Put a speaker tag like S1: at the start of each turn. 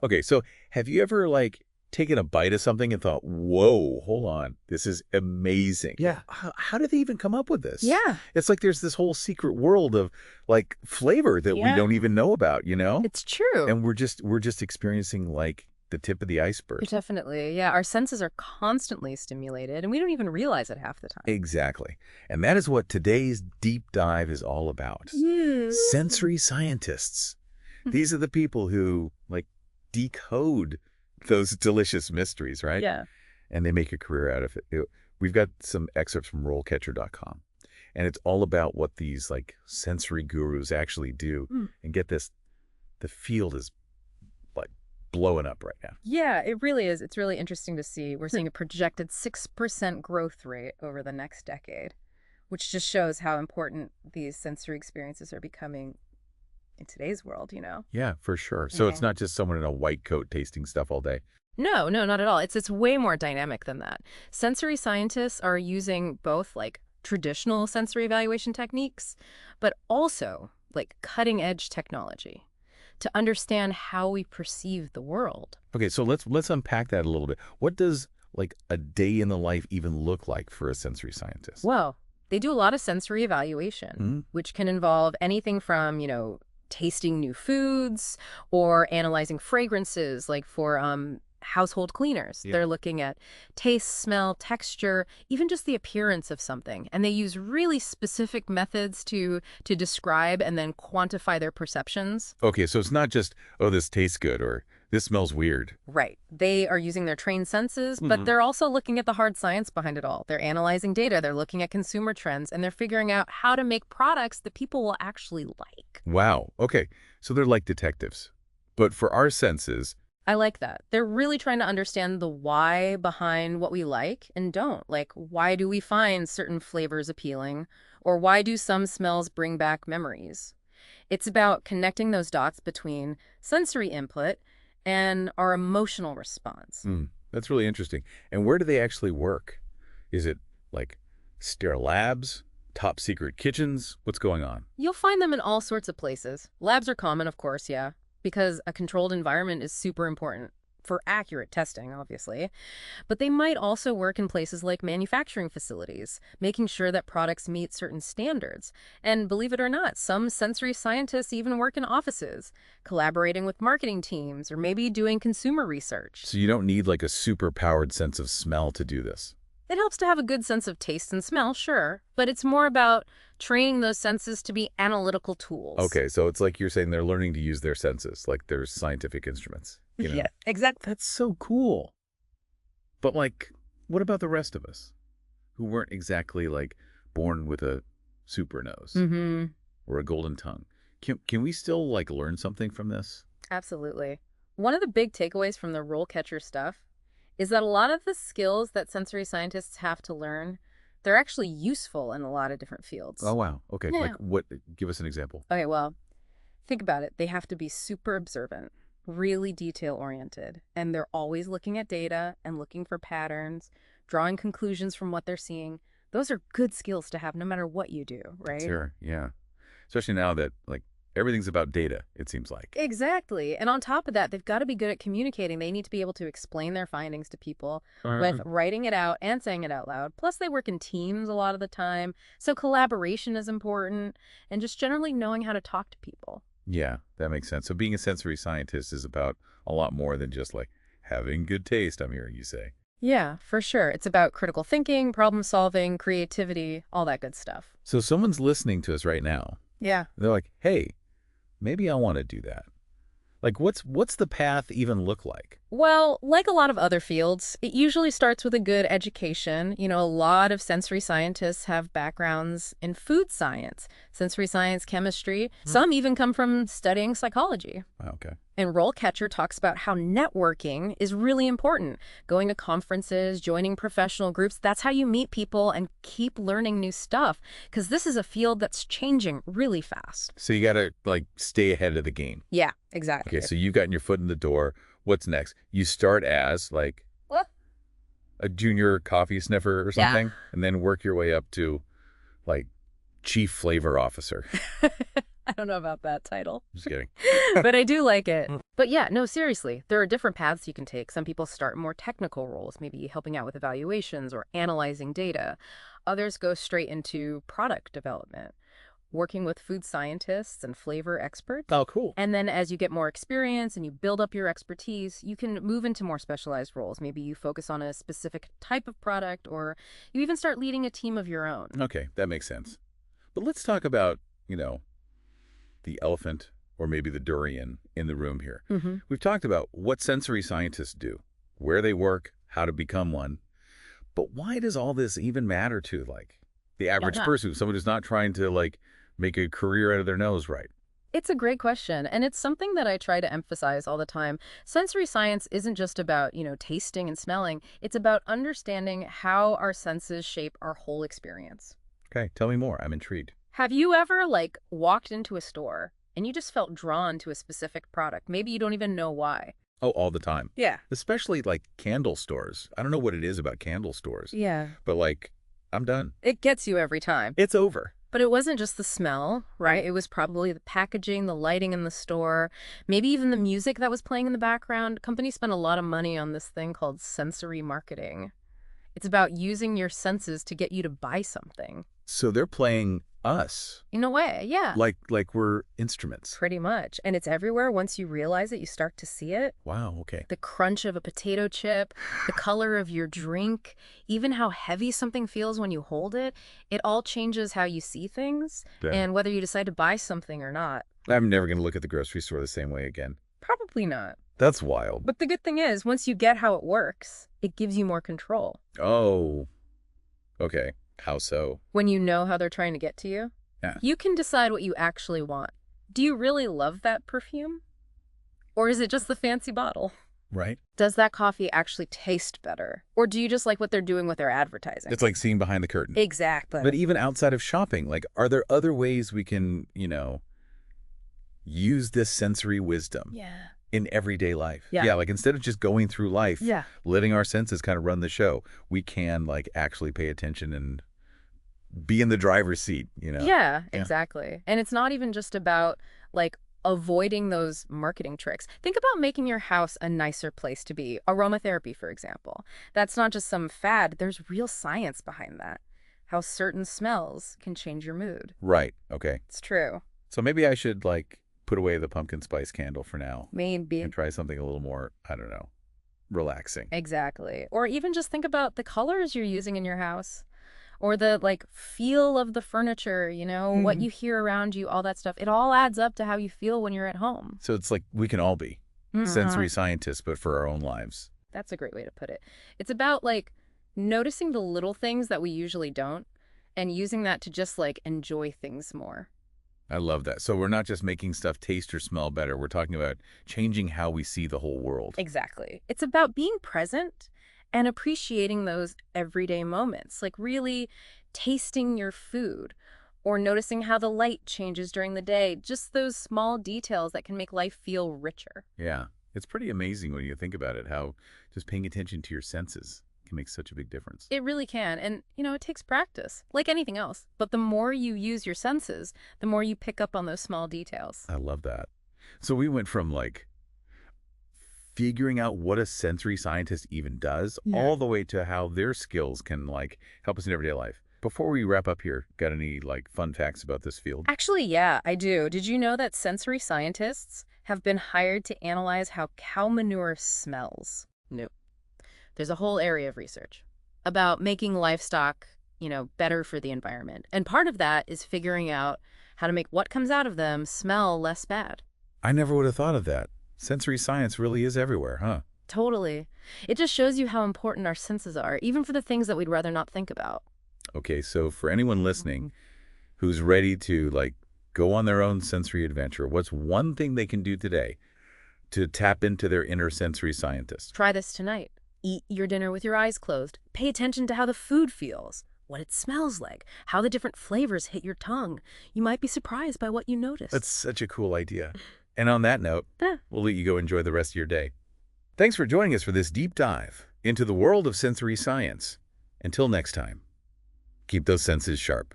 S1: Okay, so have you ever like taken a bite of something and thought, whoa, hold on, this is amazing.
S2: Yeah.
S1: How did they even come up with this?
S3: Yeah.
S1: It's like there's this whole secret world of like flavor that we
S3: Yeah.
S1: don't even know about, you know?
S3: It's true.
S1: And we're just experiencing like the tip of the iceberg.
S3: Definitely. Yeah. Our senses are constantly stimulated and we don't even realize it half the time.
S1: Exactly. And that is what today's deep dive is all about. Sensory scientists. These are the people who like decode those delicious mysteries, right?
S3: Yeah.
S1: And they make a career out of it. We've got some excerpts from RoleCatcher.com, and it's all about what these like sensory gurus actually do. And get this, the field is like blowing up right now.
S3: Yeah, it really is. It's really interesting to see. We're seeing a projected 6% growth rate over the next decade, which just shows how important these sensory experiences are becoming in today's world, you know?
S1: Yeah, for sure. So it's not just someone in a white coat tasting stuff all day.
S3: No, not at all. It's way more dynamic than that. Sensory scientists are using both like traditional sensory evaluation techniques, but also like cutting edge technology to understand how we perceive the world.
S1: Okay, so let's unpack that a little bit. What does like a day in the life even look like for a sensory scientist?
S3: Well, they do a lot of sensory evaluation, which can involve anything from, tasting new foods or analyzing fragrances, like for household cleaners.
S1: Yeah.
S3: They're looking at taste, smell, texture, even just the appearance of something. And they use really specific methods to describe and then quantify their perceptions.
S1: Okay, so it's not just, oh, this tastes good or this smells weird.
S3: Right. They are using their trained senses, but they're also looking at the hard science behind it all. They're analyzing data, they're looking at consumer trends, and they're figuring out how to make products that people will actually like.
S1: Wow. Okay, so they're like detectives. But for our senses,
S3: I like that. They're really trying to understand the why behind what we like and don't. Like, why do we find certain flavors appealing? Or why do some smells bring back memories? It's about connecting those dots between sensory input and our emotional response.
S1: that's really interesting. And where do they actually work? Is it like sterile labs, top secret kitchens? What's going on?
S3: You'll find them in all sorts of places. Labs are common, of course, yeah, because a controlled environment is super important for accurate testing, obviously. But they might also work in places like manufacturing facilities, making sure that products meet certain standards. And believe it or not, some sensory scientists even work in offices, collaborating with marketing teams or maybe doing consumer research.
S1: So you don't need like a super powered sense of smell to do this.
S3: It helps to have a good sense of taste and smell, sure, but it's more about training those senses to be analytical tools.
S1: Okay, so it's like you're saying they're learning to use their senses, like they're scientific instruments. You know?
S3: Yeah, exactly.
S1: That's so cool. But like, what about the rest of us who weren't exactly like born with a super nose or a golden tongue? Can we still like learn something from this?
S3: Absolutely. One of the big takeaways from the role catcher stuff is that a lot of the skills that sensory scientists have to learn, they're actually useful in a lot of different fields.
S1: Oh, wow. Okay.
S3: Yeah.
S1: Like what? Give us an example.
S3: Okay, well, think about it. They have to be super observant, really detail-oriented, and they're always looking at data and looking for patterns, drawing conclusions from what they're seeing. Those are good skills to have no matter what you do, right?
S1: Sure. Yeah. Especially now that like everything's about data, it seems like.
S3: Exactly. And on top of that, they've got to be good at communicating. They need to be able to explain their findings to people with writing it out and saying it out loud. Plus, they work in teams a lot of the time. So collaboration is important and just generally knowing how to talk to people.
S1: Yeah, that makes sense. So being a sensory scientist is about a lot more than just like having good taste, I'm hearing you say.
S3: Yeah, for sure. It's about critical thinking, problem solving, creativity, all that good stuff.
S1: So someone's listening to us right now.
S3: Yeah.
S1: They're like, hey, maybe I want to do that. Like, what's the path even look like?
S3: Well, like a lot of other fields, it usually starts with a good education. A lot of sensory scientists have backgrounds in food science, sensory science, chemistry. Some even come from studying psychology.
S1: Wow, okay.
S3: And RoleCatcher talks about how networking is really important. Going to conferences, joining professional groups, that's how you meet people and keep learning new stuff. Because this is a field that's changing really fast.
S1: So you got to like stay ahead of the game.
S3: Yeah, exactly.
S1: Okay, so you've gotten your foot in the door. What's next? You start as like a junior coffee sniffer or something, and then work your way up to like chief flavor officer.
S3: I don't know about that title.
S1: Just kidding.
S3: But I do like it. But yeah, no, seriously, there are different paths you can take. Some people start in more technical roles, maybe helping out with evaluations or analyzing data. Others go straight into product development, working with food scientists and flavor experts.
S1: Oh, cool.
S3: And then as you get more experience and you build up your expertise, you can move into more specialized roles. Maybe you focus on a specific type of product, or you even start leading a team of your own.
S1: Okay, that makes sense. But let's talk about, the elephant or maybe the durian in the room here. We've talked about what sensory scientists do, where they work, how to become one. But why does all this even matter to, the average person, someone who's not trying to, make a career out of their nose, right?
S3: It's a great question, and it's something that I try to emphasize all the time. Sensory science isn't just about, tasting and smelling. It's about understanding how our senses shape our whole experience.
S1: Okay, tell me more. I'm intrigued.
S3: Have you ever, walked into a store and you just felt drawn to a specific product? Maybe you don't even know why.
S1: Oh, all the time.
S3: Yeah.
S1: Especially, candle stores. I don't know what it is about candle stores.
S3: Yeah.
S1: But, I'm done.
S3: It gets you every time.
S1: It's over.
S3: But it wasn't just the smell, right? It was probably the packaging, the lighting in the store, maybe even the music that was playing in the background. Companies spend a lot of money on this thing called sensory marketing. It's about using your senses to get you to buy something.
S1: So they're playing us.
S3: In a way, yeah.
S1: Like we're instruments.
S3: Pretty much. And it's everywhere. Once you realize it, you start to see it.
S1: Wow, okay.
S3: The crunch of a potato chip, the color of your drink, even how heavy something feels when you hold it, it all changes how you see things and whether you decide to buy something or not.
S1: I'm never going to look at the grocery store the same way again.
S3: Probably not.
S1: That's wild.
S3: But the good thing is, once you get how it works, it gives you more control.
S1: Oh, okay. How so?
S3: When you know how they're trying to get to you, you can decide what you actually want. Do you really love that perfume? Or is it just the fancy bottle?
S1: Right.
S3: Does that coffee actually taste better? Or do you just like what they're doing with their advertising?
S1: It's like seeing behind the curtain.
S3: Exactly.
S1: But even outside of shopping, are there other ways we can, use this sensory wisdom in everyday life? Yeah, instead of just going through life, letting our senses kind of run the show, we can, actually pay attention and be in the driver's seat,
S3: Yeah, exactly. And it's not even just about, avoiding those marketing tricks. Think about making your house a nicer place to be. Aromatherapy, for example. That's not just some fad. There's real science behind that. How certain smells can change your mood.
S1: Right. Okay.
S3: It's true.
S1: So maybe I should, put away the pumpkin spice candle for now.
S3: Maybe.
S1: And try something a little more, I don't know, relaxing.
S3: Exactly. Or even just think about the colors you're using in your house. Or the, feel of the furniture, what you hear around you, all that stuff. It all adds up to how you feel when you're at home.
S1: So it's we can all be sensory scientists, but for our own lives.
S3: That's a great way to put it. It's about, noticing the little things that we usually don't and using that to just, enjoy things more.
S1: I love that. So we're not just making stuff taste or smell better. We're talking about changing how we see the whole world.
S3: Exactly. It's about being present and appreciating those everyday moments, really tasting your food or noticing how the light changes during the day, just those small details that can make life feel richer.
S1: Yeah, it's pretty amazing when you think about it, how just paying attention to your senses can make such a big difference.
S3: It really can. And, it takes practice, like anything else. But the more you use your senses, the more you pick up on those small details.
S1: I love that. So we went from figuring out what a sensory scientist even does, all the way to how their skills can help us in everyday life. Before we wrap up here, got any fun facts about this field?
S3: Actually, yeah, I do. Did you know that sensory scientists have been hired to analyze how cow manure smells? No. There's a whole area of research about making livestock, better for the environment. And part of that is figuring out how to make what comes out of them smell less bad.
S1: I never would have thought of that. Sensory science really is everywhere, huh?
S3: Totally. It just shows you how important our senses are, even for the things that we'd rather not think about.
S1: Okay, so for anyone listening who's ready to, go on their own sensory adventure, what's one thing they can do today to tap into their inner sensory scientist?
S3: Try this tonight. Eat your dinner with your eyes closed. Pay attention to how the food feels, what it smells like, how the different flavors hit your tongue. You might be surprised by what you notice.
S1: That's such a cool idea. And on that note, we'll let you go enjoy the rest of your day. Thanks for joining us for this deep dive into the world of sensory science. Until next time, keep those senses sharp.